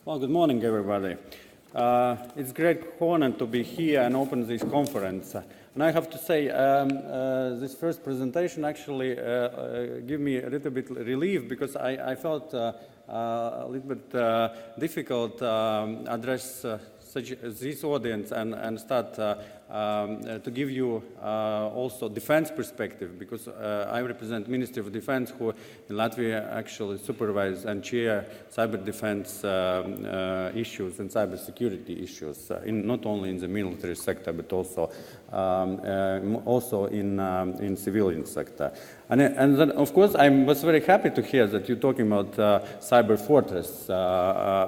Well, good morning, everybody. It's a great honor to be here and open this conference. And I have to say, this first presentation actually gave me a little bit relief because I felt a little bit difficult address this audience and start to give you also defense perspective, because I represent Ministry of Defense, who in Latvia actually supervise and chair cyber defense issues and cybersecurity issues, not only in the military sector but also in civilian sector. And then, of course, I was very happy to hear that you're talking about cyber fortress,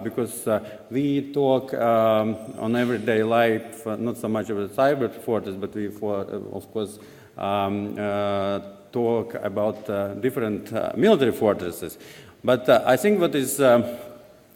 because we talk on everyday life, not so much about cyber fortress, but we, of course, talk about different military fortresses. But I think what is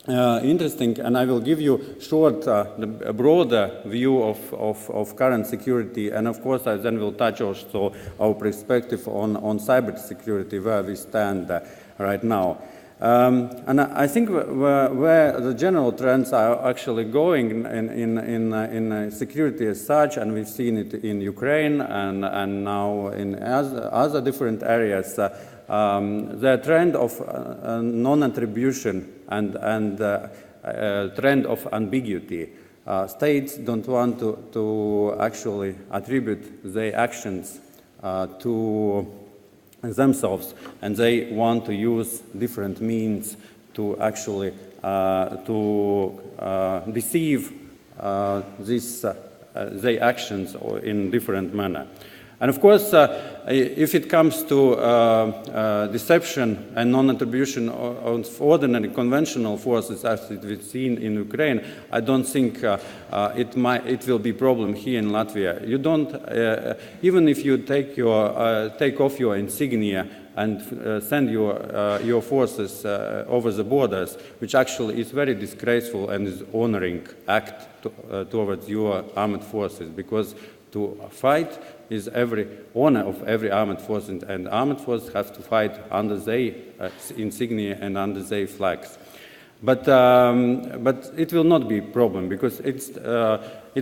interesting, and I will give you short, a broader view of current security, and of course I then will touch also our perspective on cybersecurity, where we stand right now. And I think where the general trends are actually going in security as such, and we've seen it in Ukraine and now in other different areas, the trend of non-attribution and trend of ambiguity. States don't want to actually attribute their actions to themselves, and they want to use different means to actually deceive their actions in different manner. And of course, if it comes to deception and non-attribution of ordinary conventional forces, as we've seen in Ukraine, I don't think it will be a problem here in Latvia. You don't, even if you take off your insignia and send your forces over the borders, which actually is very disgraceful and is honoring act towards your armed forces, because to fight is every honor of every armed force, and armed forces have to fight under their insignia and under their flags. But it will not be a problem, because it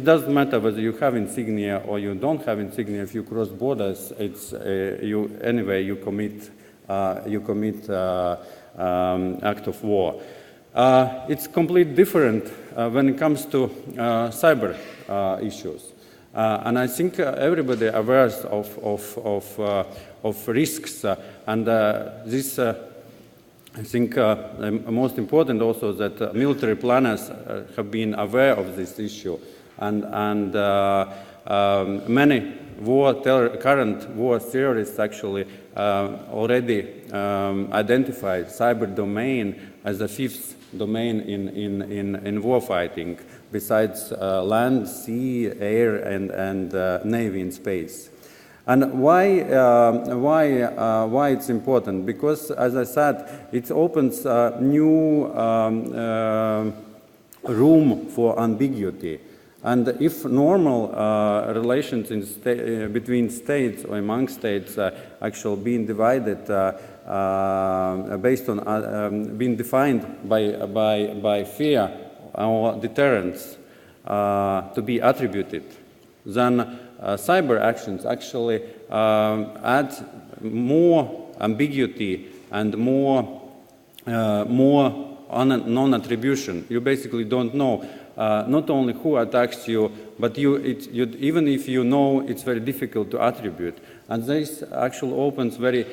doesn't matter whether you have insignia or you don't have insignia. If you cross borders, anyway you commit act of war. It's completely different when it comes to cyber issues. And I think everybody aware of risks, and this I think most important also that military planners have been aware of this issue, and many current war theorists actually already identified cyber domain as the fifth domain in warfighting, besides land, sea, air, and navy and space. And why it's important? Because, as I said, it opens new room for ambiguity. And if normal relations between states or among states actually being divided based on being defined by fear or deterrence to be attributed, then cyber actions actually add more ambiguity and more non-attribution. You basically don't know not only who attacks you, but even if you know, it's very difficult to attribute. And this actually opens very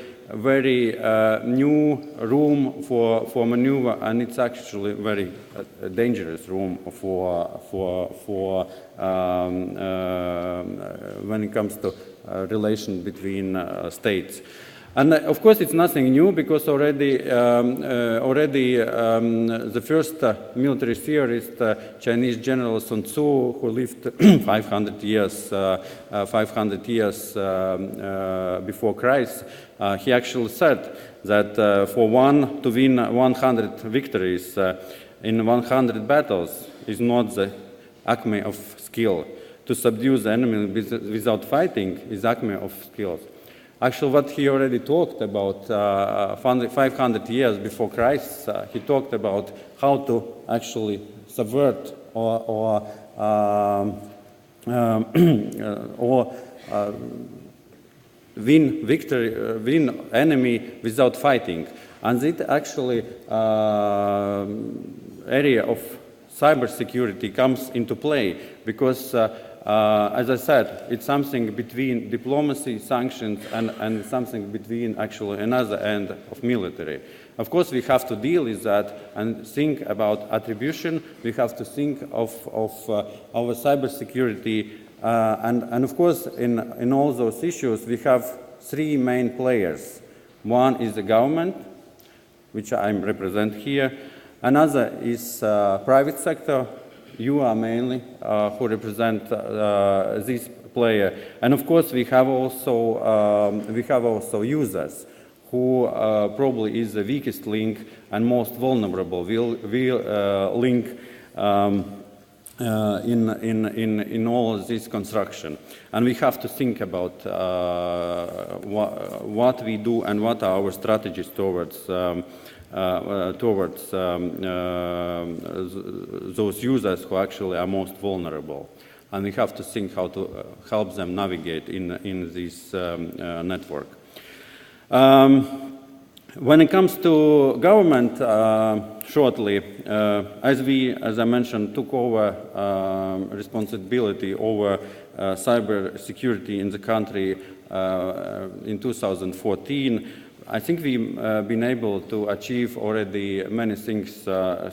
new room for maneuver, and it's actually very dangerous room for when it comes to relation between states. And of course, it's nothing new, because already the first military theorist, Chinese General Sun Tzu, who lived 500 years before Christ, he actually said that for one to win 100 victories in 100 battles is not the acme of skill. To subdue the enemy without fighting is acme of skills. Actually, what he already talked about 500 years before Christ, he talked about how to actually subvert or win victory, win enemy without fighting. And it actually area of cybersecurity comes into play because, as I said, it's something between diplomacy, sanctions, and something between actually another end of military. Of course, we have to deal with that and think about attribution. We have to think of our cybersecurity. And of course, in all those issues, we have three main players. One is the government, which I represent here. Another is private sector. You are mainly who represent this player. And of course, we have also users who probably is the weakest link and most vulnerable link in all of this construction. And we have to think about what we do and what are our strategies towards those users who actually are most vulnerable. And we have to think how to help them navigate in this network. When it comes to government, shortly, as I mentioned, took over responsibility over cyber security in the country in 2014, I think we've been able to achieve already many things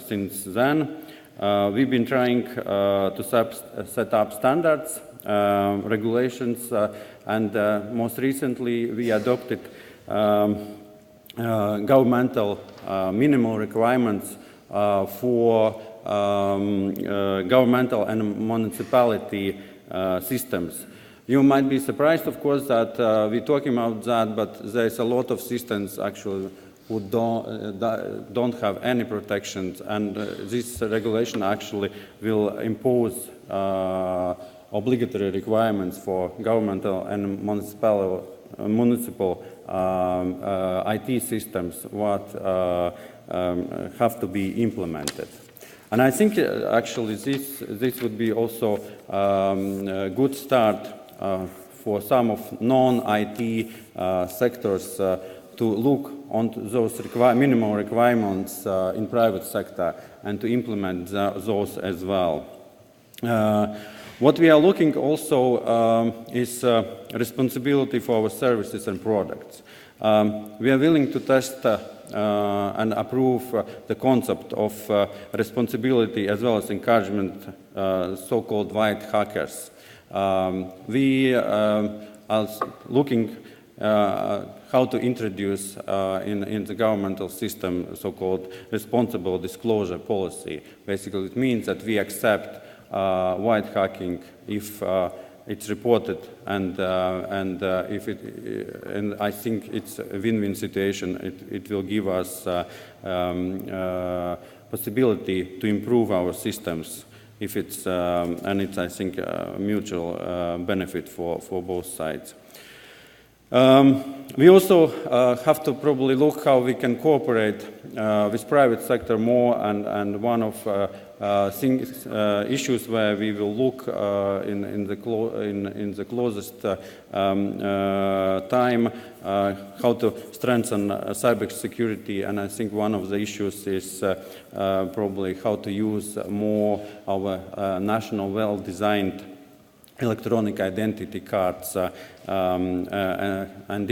since then. We've been trying to set up standards, regulations, and most recently we adopted governmental minimal requirements for governmental and municipality systems. You might be surprised, of course, that we're talking about that, but there's a lot of systems actually who don't have any protections, and this regulation actually will impose obligatory requirements for governmental and municipal IT systems what have to be implemented. And I think actually this would be also a good start for some of non-IT sectors to look on those minimum requirements in private sector and to implement those as well. What we are looking also is responsibility for our services and products. We are willing to test and approve the concept of responsibility as well as encouragement, so-called white hackers. We are looking how to introduce in the governmental system so-called responsible disclosure policy. Basically, it means that we accept white hacking if it's reported, and I think it's a win-win situation. It will give us possibility to improve our systems if it's and it's, I think, a mutual benefit for both sides. We also have to probably look how we can cooperate with private sector more, and one of issues where we will look in the closest time how to strengthen cybersecurity, and I think one of the issues is probably how to use more our national well-designed electronic identity cards and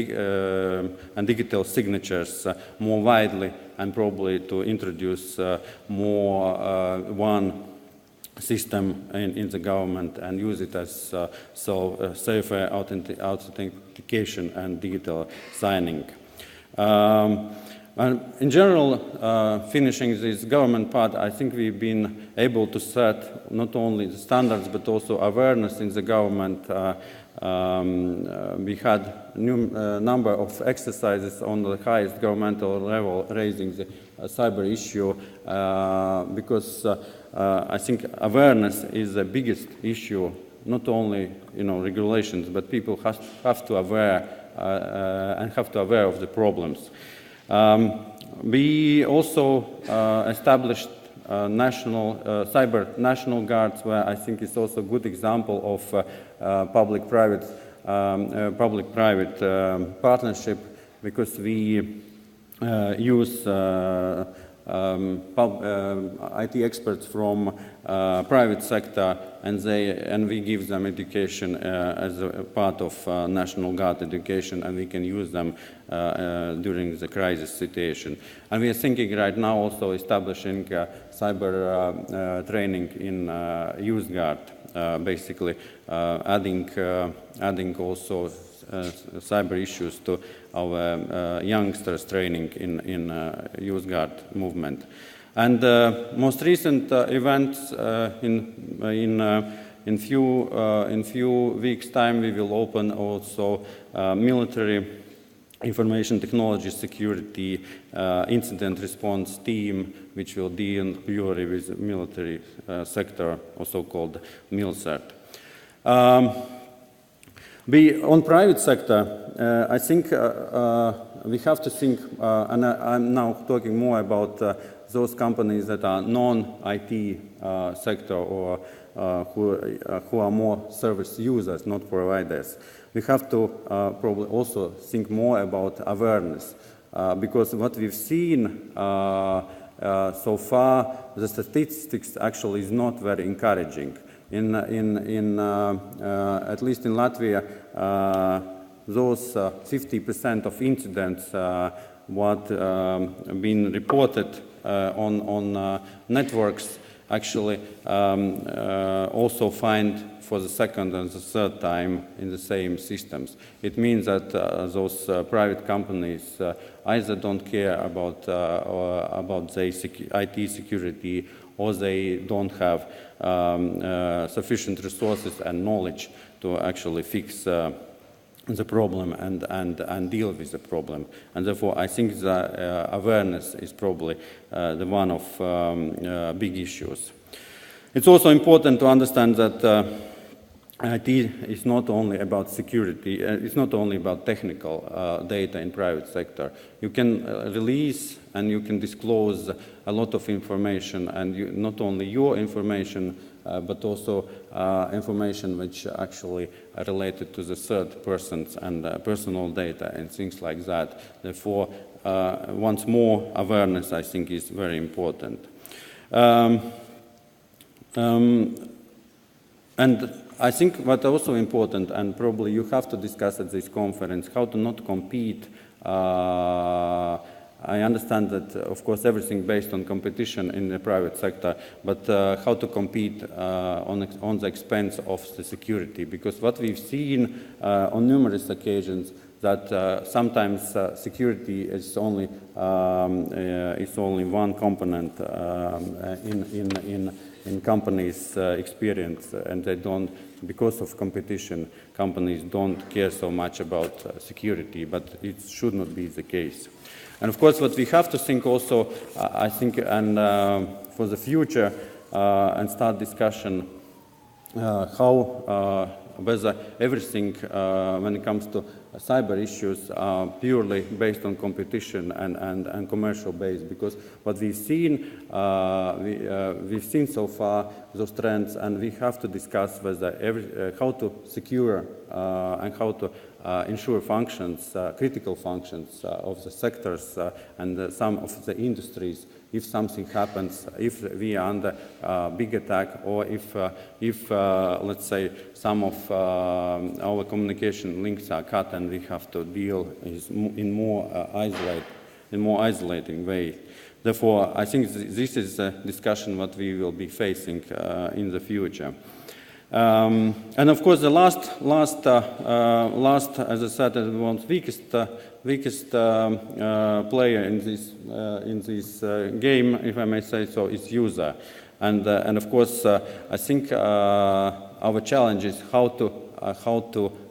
digital signatures more widely, and probably to introduce more one system in the government and use it as safer authentication and digital signing. And in general, finishing this government part, I think we've been able to set not only the standards but also awareness in the government. We had a number of exercises on the highest governmental level raising the cyber issue because I think awareness is the biggest issue, not only regulations, but people have to aware have to aware of the problems. We also established national national guards, where I think is also a good example of public-private partnership, because we use IT experts from private sector, and we give them education as a part of National Guard education, and we can use them during the crisis situation. And we are thinking right now also establishing cyber training in Youth Guard, basically adding also cyber issues to our youngsters training in Youth Guard movement. And most recent events in few weeks' time, we will open also military information technology security incident response team, which will deal purely with the military sector, also called MilCert. On private sector, I think we have to think, and I'm now talking more about those companies that are non-IT sector, or who are more service users, not providers. We have to probably also think more about awareness, because what we've seen so far, the statistics actually is not very encouraging. At least in Latvia, those 50% of incidents what been reported on networks actually also find for the second and the third time in the same systems. It means that those private companies either don't care about their IT security, or they don't have sufficient resources and knowledge to actually fix the problem and deal with the problem. And therefore, I think the awareness is probably the one of big issues. It's also important to understand that IT is not only about security, it's not only about technical data in private sector. You can release and you can disclose a lot of information, and not only your information, but also information which actually are related to the third persons and personal data and things like that. Therefore, once more, awareness, I think, is very important. And I think what's also important, and probably you have to discuss at this conference, how to not compete. I understand that, of course, everything based on competition in the private sector, but how to compete on the expense of the security. Because what we've seen on numerous occasions, that sometimes security is only one component in companies' experience, and they don't, because of competition, companies don't care so much about security, but it should not be the case. And of course, what we have to think also, I think, and for the future, and start discussion how whether everything when it comes to cyber issues are purely based on competition and commercial base, because what we've seen so far those trends, and we have to discuss whether how to secure and how to ensure functions, critical functions of the sectors and some of the industries. If something happens, if we are under big attack, or if let's say some of our communication links are cut and we have to deal in more isolating way. Therefore, I think this is a discussion what we will be facing in the future. And of course, the last, as I said, the weakest player in this game, if I may say so, is user. And of course, I think our challenge is how to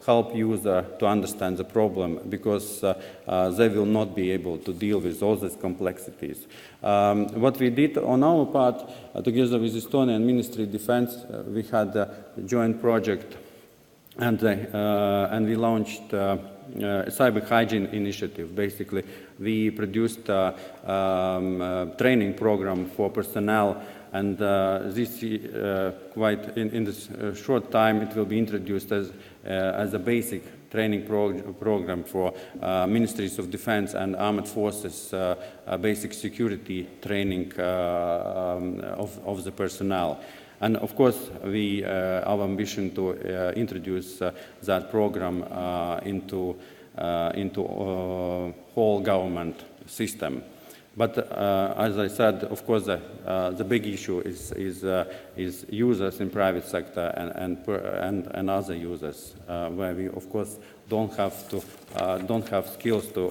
help user to understand the problem, because they will not be able to deal with all these complexities. What we did on our part, together with Estonian Ministry of Defense, we had a joint project, and we launched cyber hygiene initiative. Basically, we produced a training program for personnel, and this quite in this short time it will be introduced as a basic training program for ministries of defense and armed forces, basic security training of the personnel. And of course, our ambition to introduce that program into whole government system. But as I said, of course, the big issue is users in private sector and other users, where we of course don't have skills to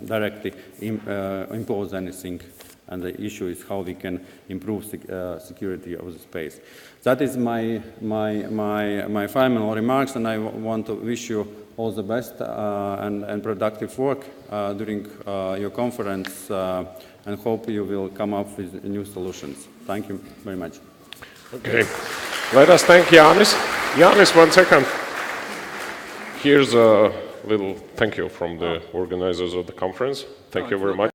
directly impose anything. And the issue is how we can improve security of the space. That is my final remarks, and I want to wish you all the best and productive work during your conference, and hope you will come up with new solutions. Thank you very much. Okay, let us thank Jānis. Jānis, 1 second. Here's a little thank you from the organizers of the conference. Thank you very much.